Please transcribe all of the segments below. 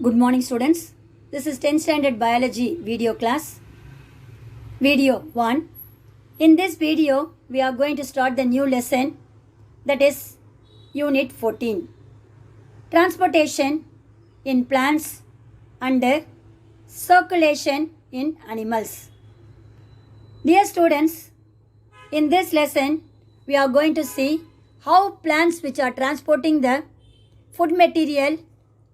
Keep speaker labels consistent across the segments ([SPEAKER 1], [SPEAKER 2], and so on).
[SPEAKER 1] Good morning students. This is 10th standard biology video class. Video 1. In this video we are going to start the new lesson, that is unit 14. Transportation in plants and circulation in animals. Dear students, in this lesson we are going to see how plants which are transporting the food material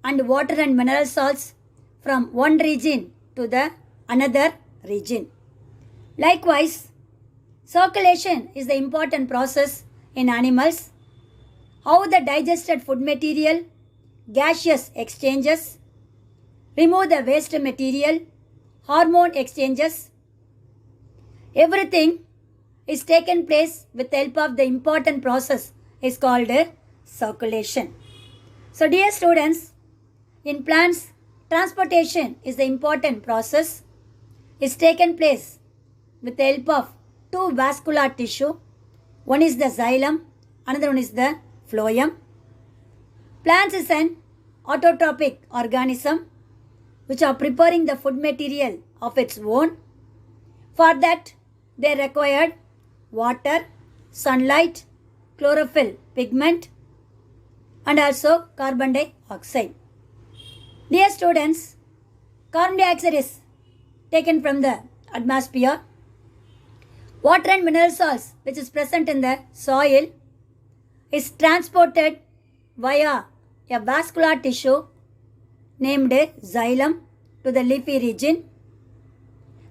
[SPEAKER 1] and water and mineral salts from one region to the another region. Likewise, circulation is the important process in animals. How the digested food material, gaseous exchanges, remove the waste material, hormone exchanges, everything is taken place with the help of the important process is called circulation. So dear students, in plants, transportation is the important process. It's taken place with the help of two vascular tissue. One is the xylem, another one is the phloem. Plants is an autotrophic organism which are preparing the food material of its own. For that, they required water, sunlight, chlorophyll pigment, and also carbon dioxide. Dear students, carbon dioxide is taken from the atmosphere. Water and mineral salts which is present in the soil is transported via a vascular tissue named xylem to the leafy region.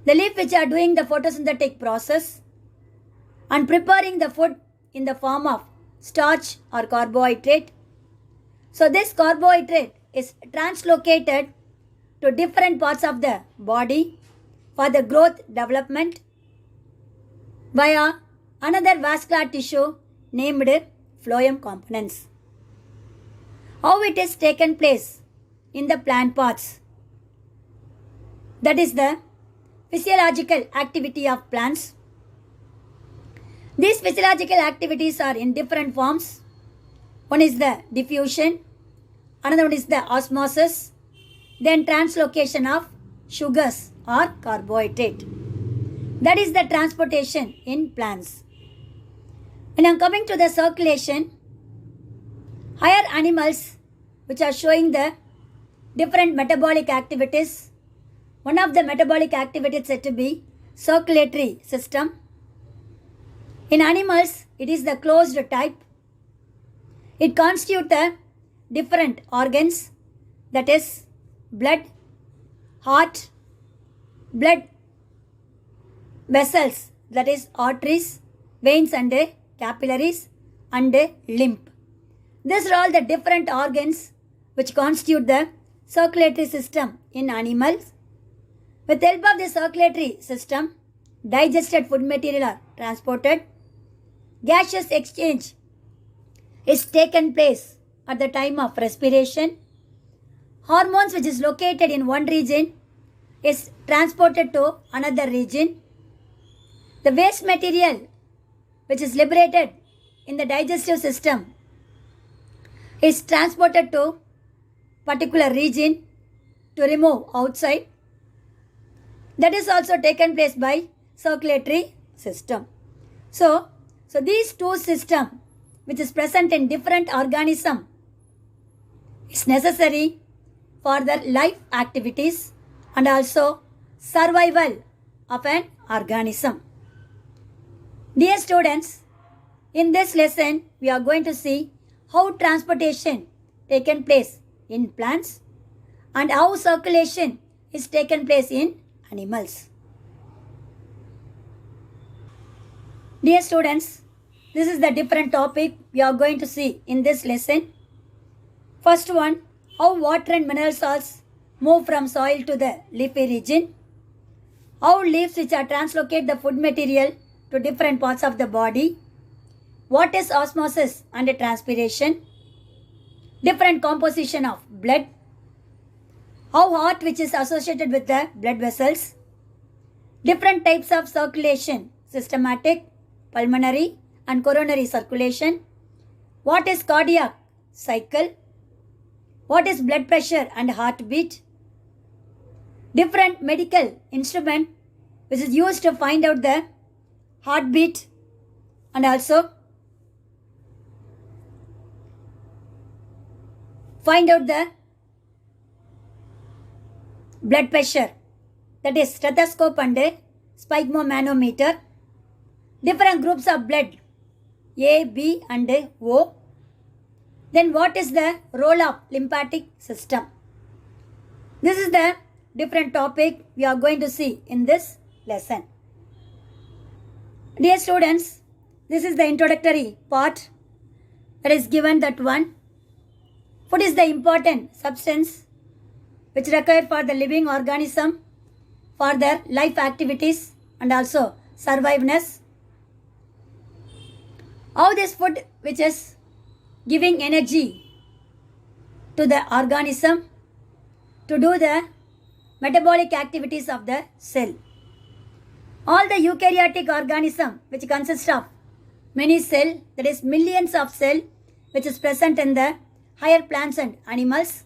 [SPEAKER 1] The leaf which are doing the photosynthetic process and preparing the food in the form of starch or carbohydrate. So this carbohydrate is translocated to different parts of the body for the growth development via another vascular tissue named phloem components. How it is taken place in the plant parts? That is the physiological activity of plants. These physiological activities are in different forms. One is the diffusion, another one is the osmosis, then translocation of sugars or carbohydrate. That is the transportation in plants. When I am coming to the circulation, higher animals which are showing the different metabolic activities. One of the metabolic activities said to be circulatory system. In animals, it is the closed type. It constitutes the different organs, that is blood, heart, blood vessels, that is arteries, veins and capillaries, and lymph. These are all the different organs which constitute the circulatory system in animals. With the help of the circulatory system, digested food material are transported. Gaseous exchange is taken place at the time of respiration. Hormones which is located in one region is transported to another region. The waste material which is liberated in the digestive system is transported to particular region to remove outside. That is also taken place by circulatory system. So these two systems which is present in different organism is necessary for the life activities and also survival of an organism. Dear students, in this lesson we are going to see how transportation taken place in plants and how circulation is taken place in animals. Dear students, this is the different topic we are going to see in this lesson. First one, how water and mineral salts move from soil to the leafy region. How leaves which are translocate the food material to different parts of the body. What is osmosis and transpiration. Different composition of blood. How heart which is associated with the blood vessels. Different types of circulation, systematic, pulmonary and coronary circulation. What is cardiac cycle? What is blood pressure and heartbeat? Different medical instrument which is used to find out the heartbeat and also find out the blood pressure, that is stethoscope and sphygmomanometer. Different groups of blood A, B and O. Then what is the role of lymphatic system? This is the different topic we are going to see in this lesson. Dear students, this is the introductory part that is given, that one. Food is the important substance which required for the living organism for their life activities and also surviveness. How this food which is giving energy to the organism to do the metabolic activities of the cell. All the eukaryotic organism which consists of many cells, that is millions of cells which is present in the higher plants and animals.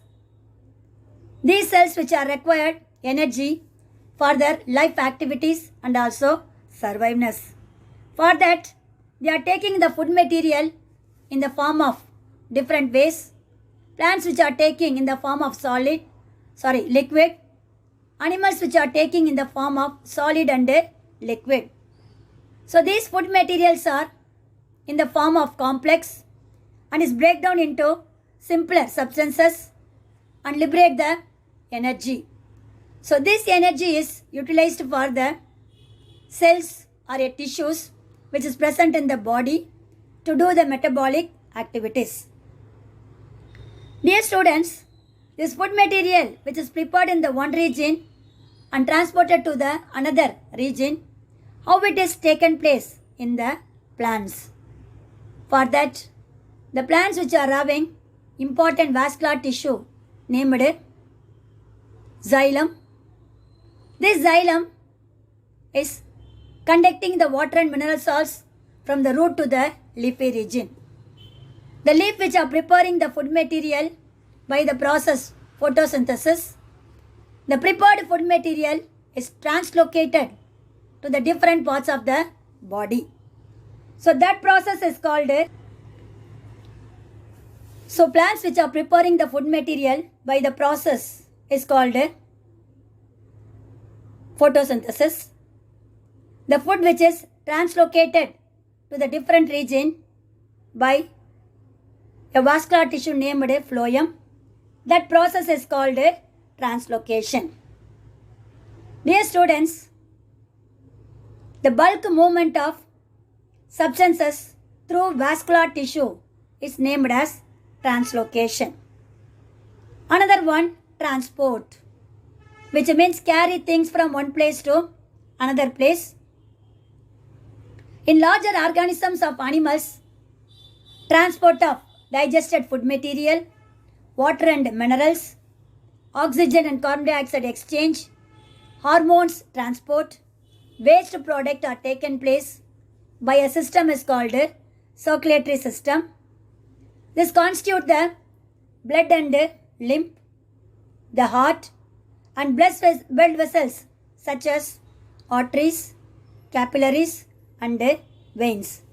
[SPEAKER 1] These cells which are required energy for their life activities and also surviveness. For that, they are taking the food material in the form of different ways. Plants which are taking in the form of liquid. Animals which are taking in the form of solid and liquid. So these food materials are in the form of complex and is break down into simpler substances and liberate the energy. So this energy is utilized for the cells or tissues which is present in the body to do the metabolic activities. Dear students, this food material which is prepared in the one region and transported to the another region, how it is taken place in the plants. For that, the plants which are having important vascular tissue named xylem. This xylem is conducting the water and mineral salts from the root to the leafy region. The leaf which are preparing the food material by the process photosynthesis. The prepared food material is translocated to the different parts of the body. So that process is called plants which are preparing the food material by the process is called photosynthesis. The food which is translocated to the different region by a vascular tissue named phloem, that process is called translocation. Dear students, the bulk movement of substances through vascular tissue is named as translocation. Another one, transport, which means carry things from one place to another place. In larger organisms of animals, transport of digested food material, water and minerals, oxygen and carbon dioxide exchange, hormones transport, waste product are taken place by a system is called circulatory system. This constitutes the blood and lymph, the heart and blood vessels such as arteries, capillaries and veins.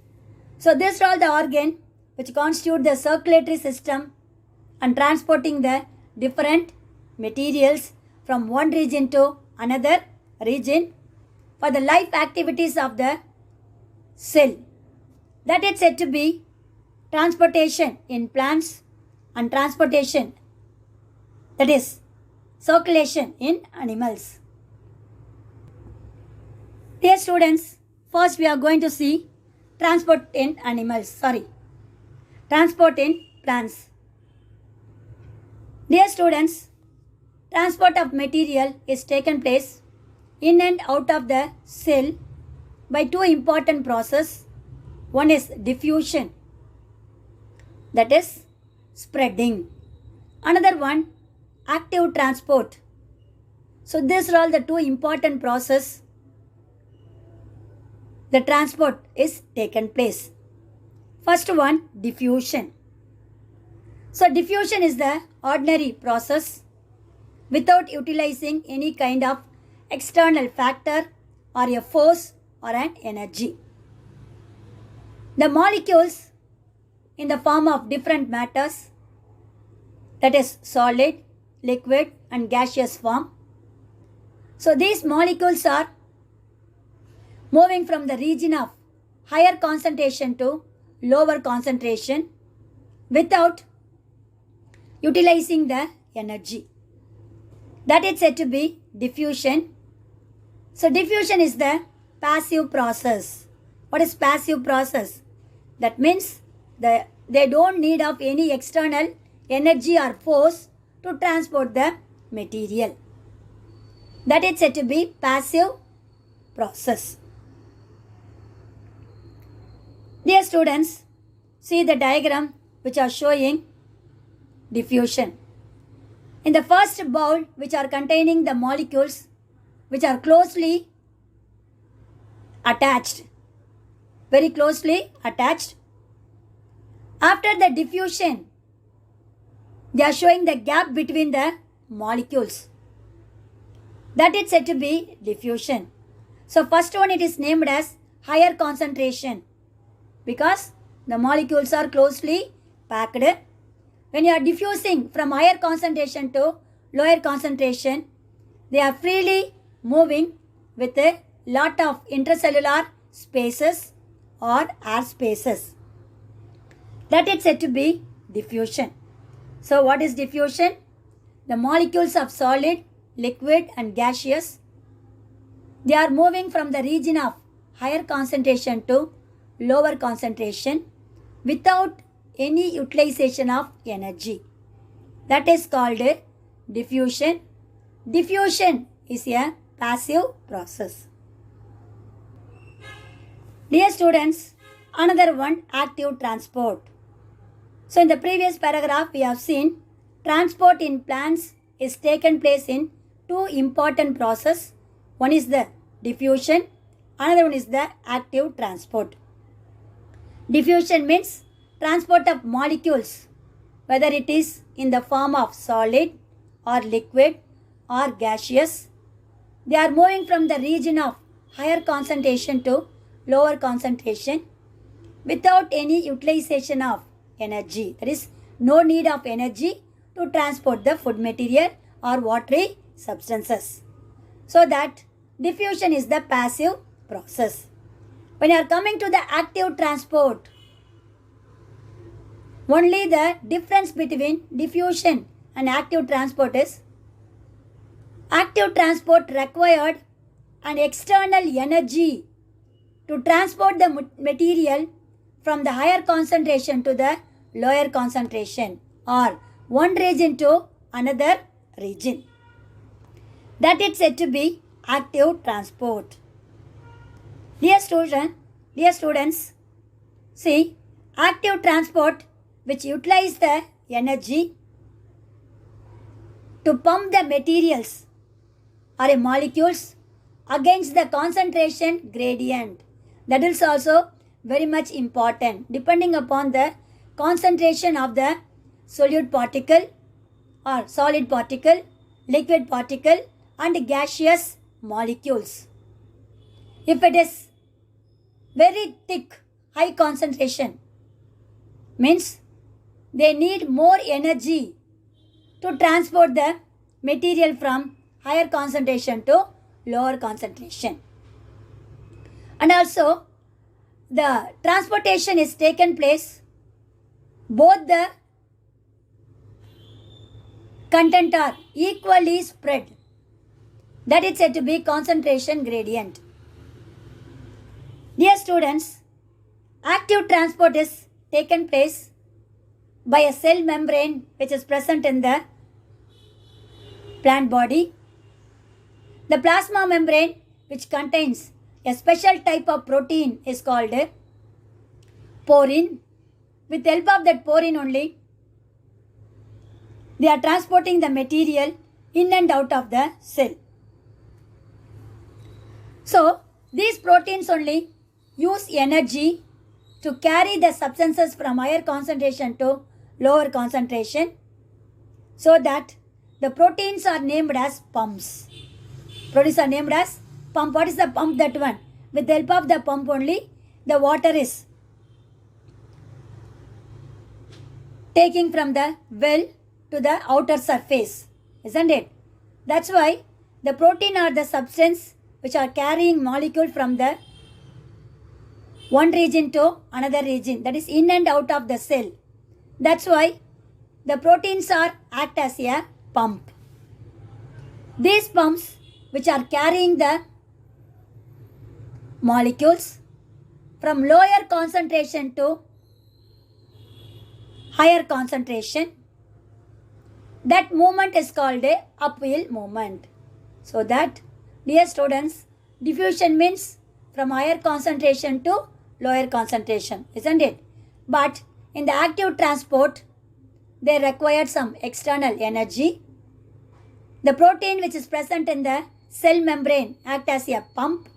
[SPEAKER 1] So these are all the organ which constitute the circulatory system and transporting the different materials from one region to another region for the life activities of the cell. That is said to be transportation in plants and transportation, that is circulation in animals. Dear students, first we are going to see transport in plants. Dear students, transport of material is taken place in and out of the cell by two important processes. One is diffusion, that is spreading. Another one, active transport. So these are all the two important processes. The transport is taken place. First one, diffusion. So diffusion is the ordinary process without utilizing any kind of external factor or a force or an energy. The molecules in the form of different matters, that is solid, liquid and gaseous form. So these molecules are moving from the region of higher concentration to lower concentration without utilizing the energy. That is said to be diffusion. So diffusion is the passive process. What is passive process? That means they don't need of any external energy or force to transport the material. That is said to be passive process. Dear students, see the diagram which are showing diffusion. In the first bowl, which are containing the molecules which are closely attached, very closely attached. After the diffusion, they are showing the gap between the molecules. That is said to be diffusion. So first one, it is named as higher concentration because the molecules are closely packed. When you are diffusing from higher concentration to lower concentration, they are freely moving with a lot of intercellular spaces or air spaces. That is said to be diffusion. So what is diffusion? The molecules of solid, liquid and gaseous, they are moving from the region of higher concentration to lower concentration without any utilization of energy. That is called diffusion. Diffusion is a passive process. Dear students, another one, active transport. So in the previous paragraph we have seen transport in plants is taken place in two important processes. One is the diffusion, another one is the active transport. Diffusion means transport of molecules, whether it is in the form of solid or liquid or gaseous. They are moving from the region of higher concentration to lower concentration without any utilization of energy. There is no need of energy to transport the food material or watery substances. So that diffusion is the passive process. When you are coming to the active transport, only the difference between diffusion and active transport is active transport required an external energy to transport the material from the higher concentration to the lower concentration or one region to another region. That is said to be active transport. Dear students, see, active transport which utilize the energy to pump the materials or molecules against the concentration gradient. That is also very much important depending upon the concentration of the solute particle or solid particle, liquid particle and gaseous molecules. If it is very thick, high concentration, means they need more energy to transport the material from higher concentration to lower concentration. And also the transportation is taken place, both the content are equally spread. That is said to be concentration gradient. Dear students, active transport is taken place by a cell membrane which is present in the plant body. The plasma membrane which contains a special type of protein is called porine. With the help of that porine only, they are transporting the material in and out of the cell. So, these proteins only use energy to carry the substances from higher concentration to lower concentration, so that the proteins are named as pumps. Proteins are named as pump. What is the pump? That one. With the help of the pump only, the water is taking from the well to the outer surface, isn't it? That's why the protein are the substance which are carrying molecule from the one region to another region, that is in and out of the cell. That's why the proteins are act as a pump. These pumps which are carrying the molecules from lower concentration to higher concentration, that movement is called a uphill movement. So that, dear students, diffusion means from higher concentration to lower concentration, isn't it? But in the active transport, they require some external energy. The protein which is present in the cell membrane act as a pump.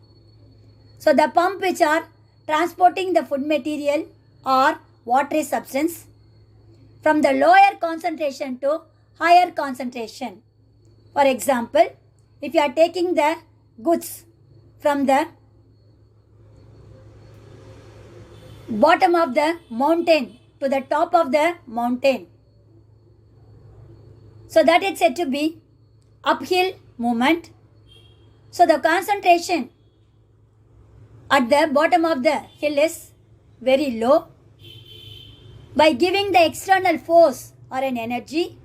[SPEAKER 1] So the pump which are transporting the food material or watery substance from the lower concentration to higher concentration. For example, if you are taking the goods from the bottom of the mountain to the top of the mountain, so that is said to be uphill movement. So the concentration at the bottom of the hill is very low. By giving the external force or an energy,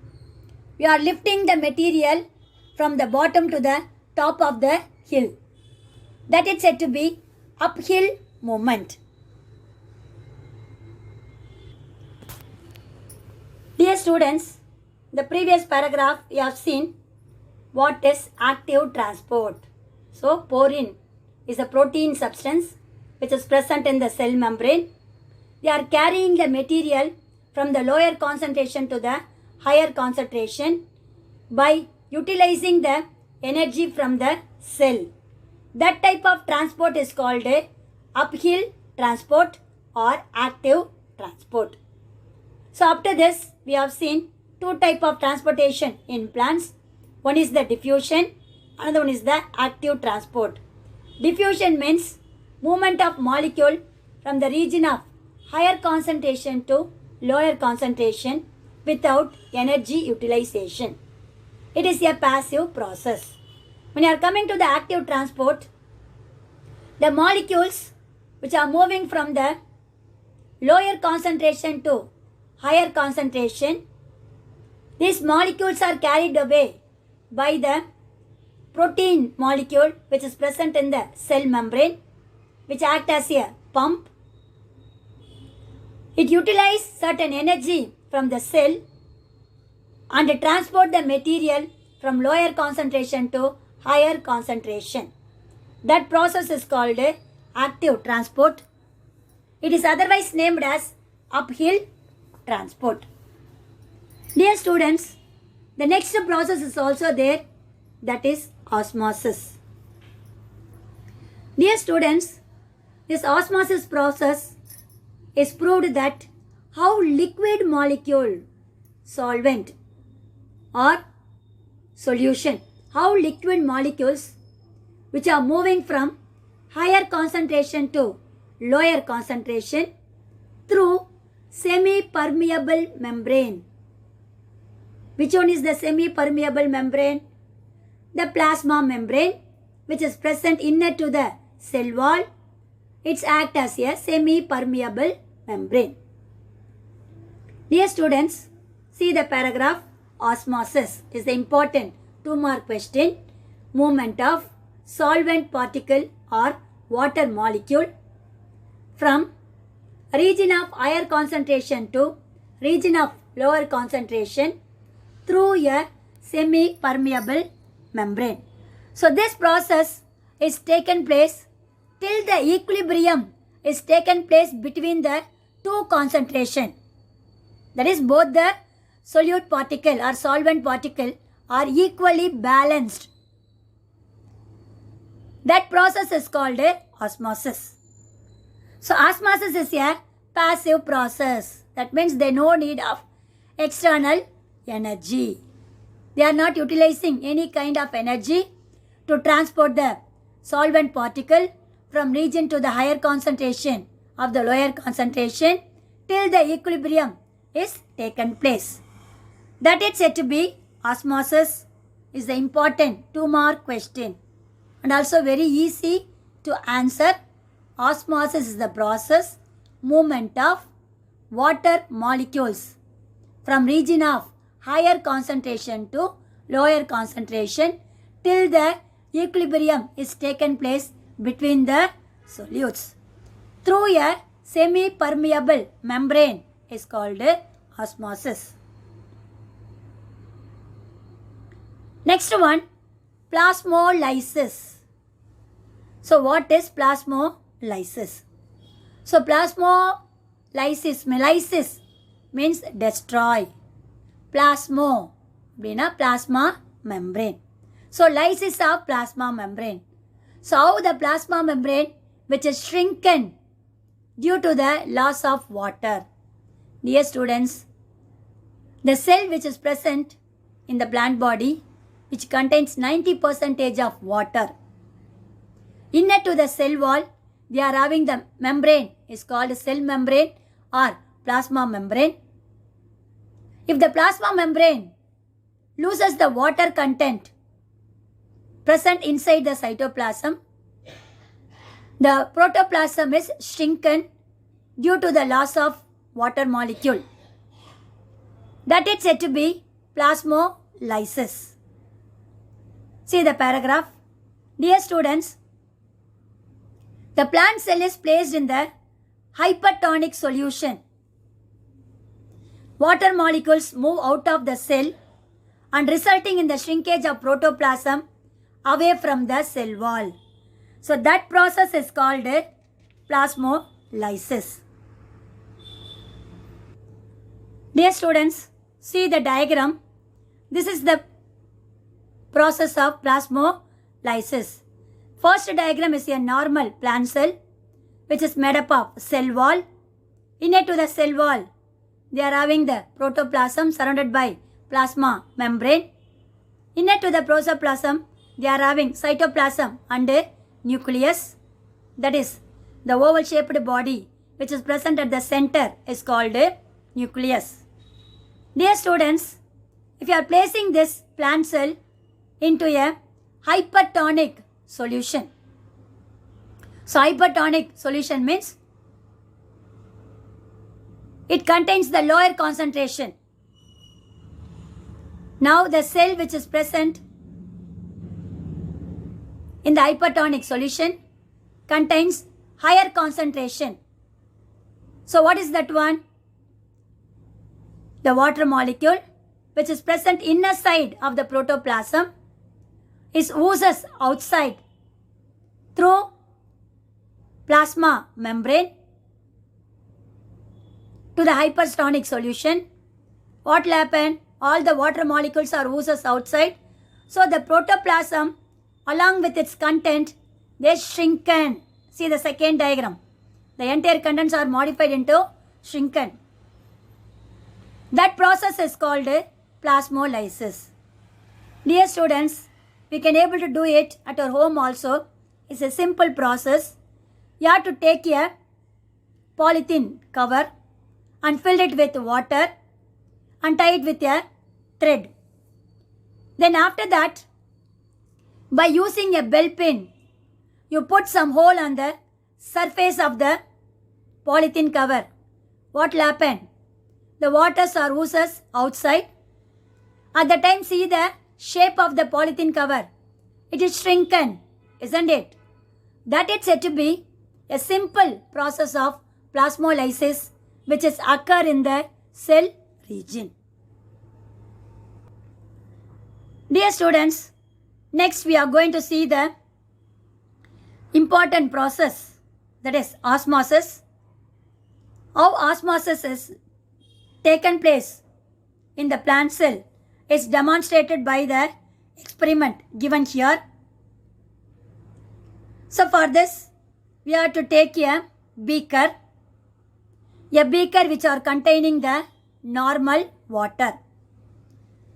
[SPEAKER 1] we are lifting the material from the bottom to the top of the hill. That is said to be uphill movement. Dear students, the previous paragraph you have seen what is active transport. So porine is a protein substance which is present in the cell membrane. They are carrying the material from the lower concentration to the higher concentration by utilizing the energy from the cell. That type of transport is called a uphill transport or active transport. So after this, we have seen two types of transportation in plants. One is the diffusion, another one is the active transport. Diffusion means movement of molecule from the region of higher concentration to lower concentration without energy utilization. It is a passive process. When you are coming to the active transport, the molecules which are moving from the lower concentration to higher concentration, these molecules are carried away by the protein molecule which is present in the cell membrane, which act as a pump. It utilizes certain energy from the cell and transport the material from lower concentration to higher concentration. That process is called active transport. It is otherwise named as uphill transport. Dear students, the next process is also there, that is osmosis. Dear students, this osmosis process is proved that how liquid molecule, solvent or solution, how liquid molecules which are moving from higher concentration to lower concentration through semi-permeable membrane. Which one is the semi-permeable membrane? The plasma membrane, which is present inner to the cell wall. It acts as a semi-permeable membrane. Dear students, see the paragraph. Osmosis is the important 2-mark question. Movement of solvent particle or water molecule from region of higher concentration to region of lower concentration through a semi-permeable membrane. So this process is taken place till the equilibrium is taken place between the two concentration. That is, both the solute particle or solvent particle are equally balanced. That process is called osmosis. So osmosis is a passive process. That means there no need of external energy. They are not utilizing any kind of energy to transport the solvent particle from region to the higher concentration of the lower concentration till the equilibrium is taken place. That is said to be osmosis is the important 2-mark question and also very easy to answer. Osmosis is the process movement of water molecules from region of higher concentration to lower concentration till the equilibrium is taken place between the solutes through a semi-permeable membrane is called osmosis. Next one, plasmolysis. So what is plasmolysis? So lysis means destroy. Plasmo plasma membrane. So lysis of plasma membrane. So how the plasma membrane which is shrunken due to the loss of water. Dear students, the cell which is present in the plant body which contains 90% of water. Inner to the cell wall, they are having the membrane is called cell membrane or plasma membrane. If the plasma membrane loses the water content present inside the cytoplasm, the protoplasm is shrunken due to the loss of water molecule. That is said to be plasmolysis. See the paragraph. Dear students, the plant cell is placed in the hypertonic solution. Water molecules move out of the cell and resulting in the shrinkage of protoplasm away from the cell wall. So that process is called plasmolysis. Dear students, see the diagram. This is the process of plasmolysis. First diagram is a normal plant cell which is made up of cell wall. Inner to the cell wall, they are having the protoplasm surrounded by plasma membrane. Inner to the protoplasm, they are having cytoplasm and nucleus. That is the oval shaped body which is present at the center is called nucleus. Dear students, if you are placing this plant cell into a hypertonic solution. So hypertonic solution means it contains the lower concentration. Now the cell which is present in the hypertonic solution contains higher concentration. So what is that one? The water molecule which is present inner side of the protoplasm is oozes outside through plasma membrane to the hypertonic solution. What will happen? All the water molecules are oozes outside. So the protoplasm along with its content, they shrunken. See the second diagram. The entire contents are modified into shrunken. That process is called plasmolysis. Dear students, we can able to do it at our home also. It's a simple process. You have to take a polythene cover and fill it with water and tie it with a thread. Then after that, by using a bell pin, you put some hole on the surface of the polythene cover. What will happen? The waters or oozes outside. At the time, see the shape of the polythene cover. It is shrunken, isn't it? That is said to be a simple process of plasmolysis which is occur in the cell region. Dear students, next we are going to see the important process, that is osmosis. How osmosis is taken place in the plant cell is demonstrated by the experiment given here. So for this, we have to take a beaker which are containing the normal water.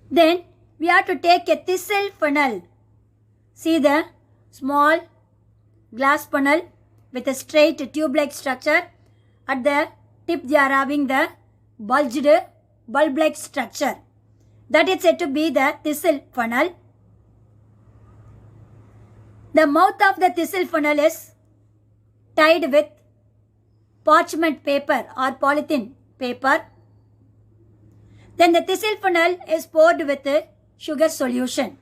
[SPEAKER 1] Then we have to take a thistle funnel. See the small glass funnel with a straight tube-like structure. At the tip they are having the bulged bulb-like structure. That is said to be the thistle funnel. The mouth of the thistle funnel is tied with parchment paper or polythene paper. Then the thistle funnel is poured with sugar solution.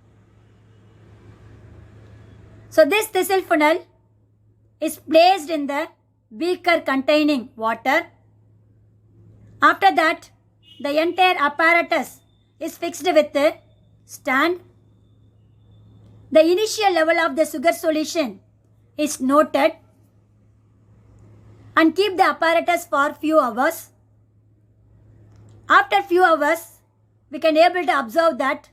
[SPEAKER 1] So this thistle funnel is placed in the beaker containing water. After that, the entire apparatus is fixed with a stand. The initial level of the sugar solution is noted and keep the apparatus for few hours. After few hours, we can able to observe that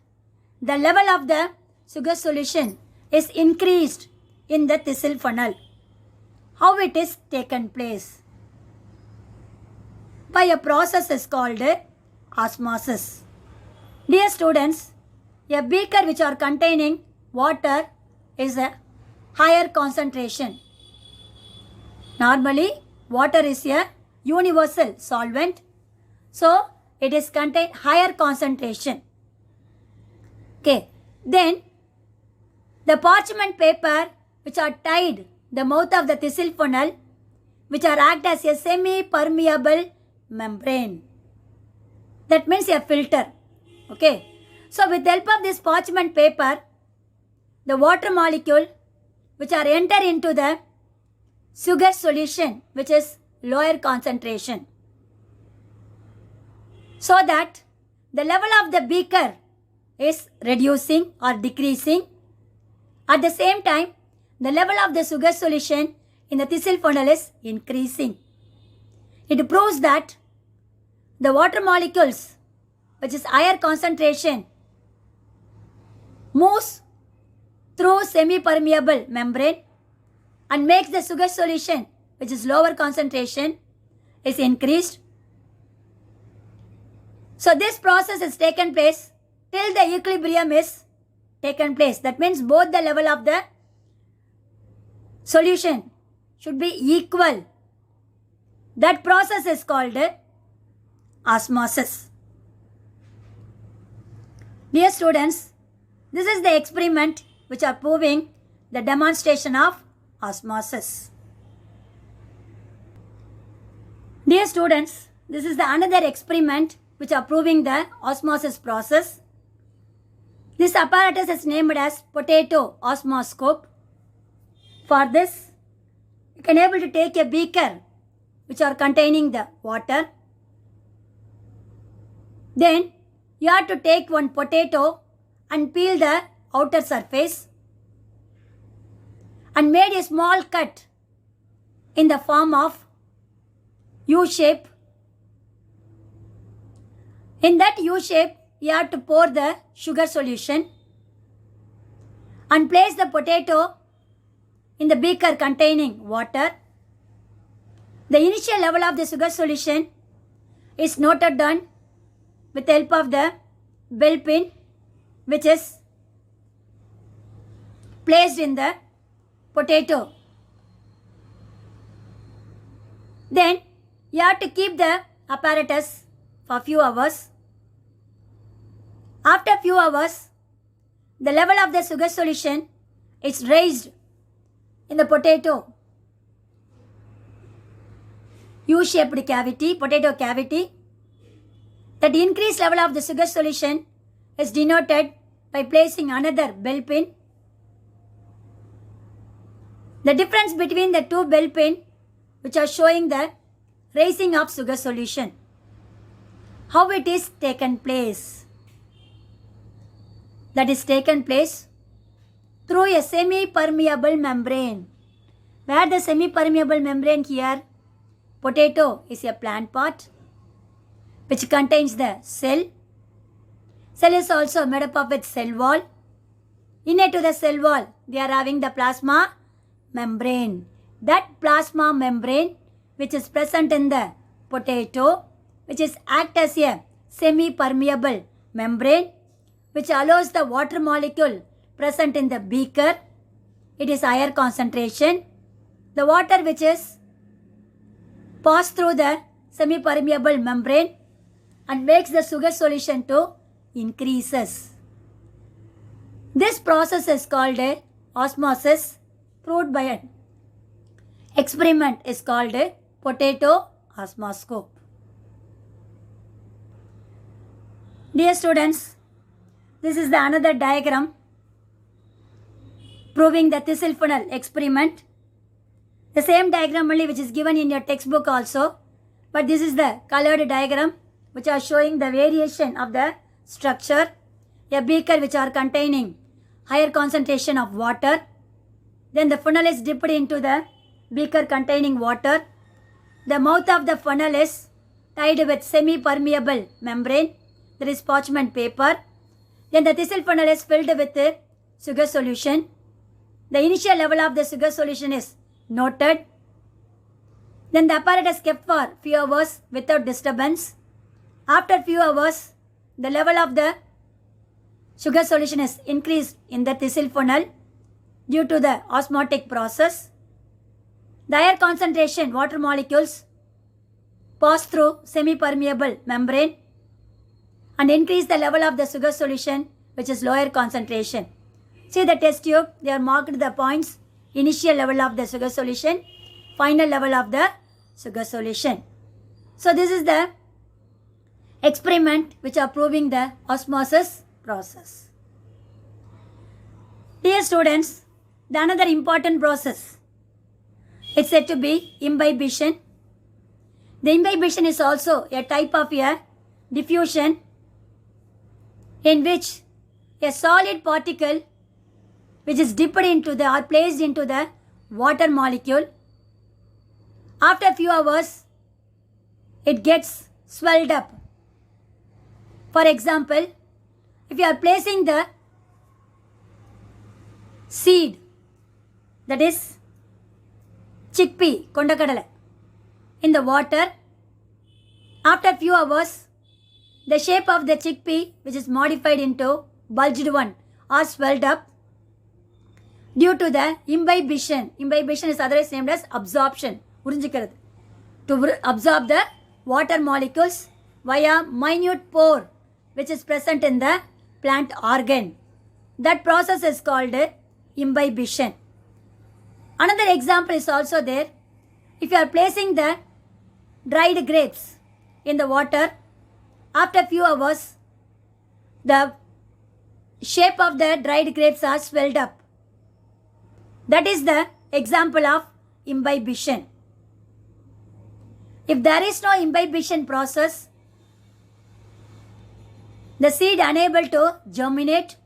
[SPEAKER 1] the level of the sugar solution is increased in the thistle funnel. How it is taken place? By a process is called osmosis. Dear students, a beaker which are containing water is a higher concentration. Normally, water is a universal solvent, so it is contain higher concentration. Okay, then the parchment paper which are tied the mouth of the thistle funnel, which are act as a semi-permeable membrane. That means a filter. Okay, so with the help of this parchment paper, the water molecule which are enter into the sugar solution which is lower concentration, so that the level of the beaker is reducing or decreasing. At the same time, the level of the sugar solution in the thistle funnel is increasing. It proves that the water molecules which is higher concentration moves through semi-permeable membrane and makes the sugar solution which is lower concentration is increased. So this process is taken place till the equilibrium is taken place. That means both the level of the solution should be equal. That process is called osmosis. Dear students, this is the experiment which are proving the demonstration of osmosis. Dear students, this is the another experiment which are proving the osmosis process. This apparatus is named as potato osmoscope. For this, you can able to take a beaker which are containing the water. Then you have to take one potato and peel the outer surface and made a small cut in the form of U shape. In that U shape, you have to pour the sugar solution and place the potato in the beaker containing water. The initial level of the sugar solution is noted down with the help of the bell pin which is placed in the potato. Then you have to keep the apparatus for few hours. After few hours, the level of the sugar solution is raised in the potato U-shaped cavity, potato cavity. That increased level of the sugar solution is denoted by placing another bell pin. The difference between the two bell pin which are showing the raising of sugar solution. How it is taken place? That is taken place through a semi-permeable membrane. Where the semi-permeable membrane here? Potato is a plant pot which contains the cell. Cell is also made up of its cell wall. Innate to the cell wall, they are having the plasma membrane. That plasma membrane which is present in the potato which is act as a semi-permeable membrane which allows the water molecule present in the beaker. It is higher concentration. The water which is passed through the semi-permeable membrane and makes the sugar solution to increases. This process is called a osmosis, proved by an experiment is called a potato osmoscope. Dear students, this is the another diagram proving the thistle funnel experiment. The same diagram only which is given in your textbook also, but this is the colored diagram which are showing the variation of the structure. A beaker which are containing higher concentration of water. Then the funnel is dipped into the beaker containing water. The mouth of the funnel is tied with semi-permeable membrane. There is parchment paper. Then the thistle funnel is filled with sugar solution. The initial level of the sugar solution is noted. Then the apparatus kept for few hours without disturbance. After few hours, the level of the sugar solution is increased in the thistle funnel due to the osmotic process. The higher concentration water molecules pass through semi-permeable membrane and increase the level of the sugar solution which is lower concentration. See the test tube, they are marked the points, initial level of the sugar solution, final level of the sugar solution. So this is the experiment which are proving the osmosis process. Dear students, the another important process, it's said to be imbibition. The imbibition is also a type of a diffusion in which a solid particle which is dipped into the or placed into the water molecule. After a few hours, it gets swelled up. For example, if you are placing the seed, that is chickpea, kondakadala, in the water, after a few hours, the shape of the chickpea which is modified into bulged one or swelled up due to the imbibition. Imbibition is otherwise named as absorption. To absorb the water molecules via minute pore which is present in the plant organ. That process is called imbibition. Another example is also there. If you are placing the dried grapes in the water, after a few hours, the shape of the dried grapes are swelled up. That is the example of imbibition. If there is no imbibition process, the seed unable to germinate.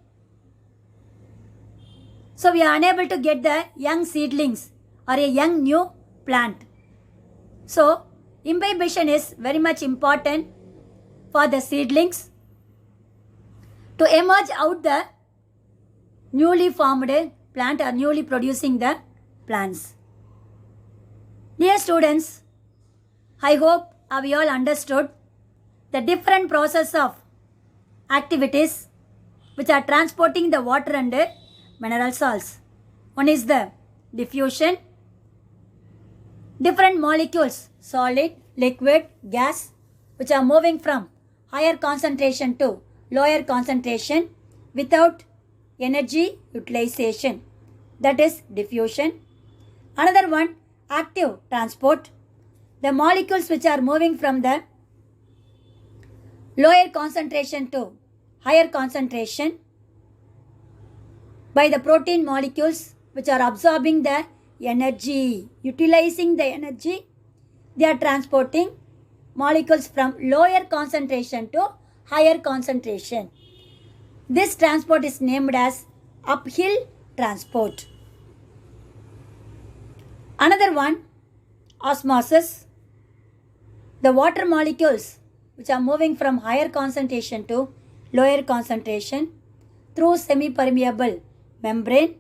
[SPEAKER 1] So we are unable to get the young seedlings or a young new plant. So imbibition is very much important for the seedlings to emerge out the newly formed plant or newly producing the plants. Dear students, I hope we all understood the different process of activities which are transporting the water and mineral salts. One is the diffusion. Different molecules, solid, liquid, gas, which are moving from higher concentration to lower concentration without energy utilization. That is diffusion. Another one, active transport. The molecules which are moving from the lower concentration to higher concentration by the protein molecules which are absorbing the energy, utilizing the energy, they are transporting molecules from lower concentration to higher concentration. This transport is named as uphill transport. Another one, osmosis. The water molecules which are moving from higher concentration to lower concentration through semi-permeable membrane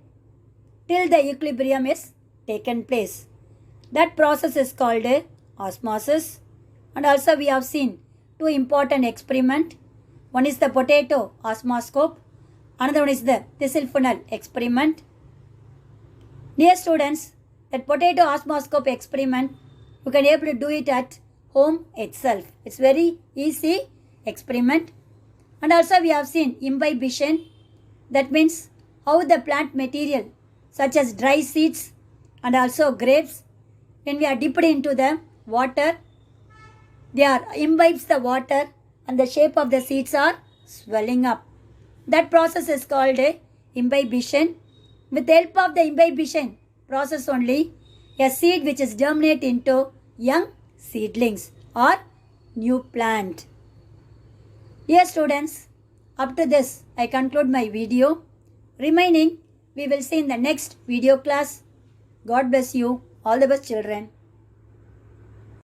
[SPEAKER 1] till the equilibrium is taken place. That process is called osmosis, and also we have seen two important experiments. One is the potato osmoscope. Another one is the thistle funnel experiment. Dear students, that potato osmoscope experiment, you can able to do it at home itself. It's very easy experiment. And also we have seen imbibition. That means how the plant material such as dry seeds and also grapes, when we are dipped into the water, they are imbibes the water and the shape of the seeds are swelling up. That process is called imbibition. With the help of the imbibition process only, a seed which is germinate into young seedlings or new plant. Dear students, up to this I conclude my video. Remaining we will see in the next video class. God bless you. All the best children.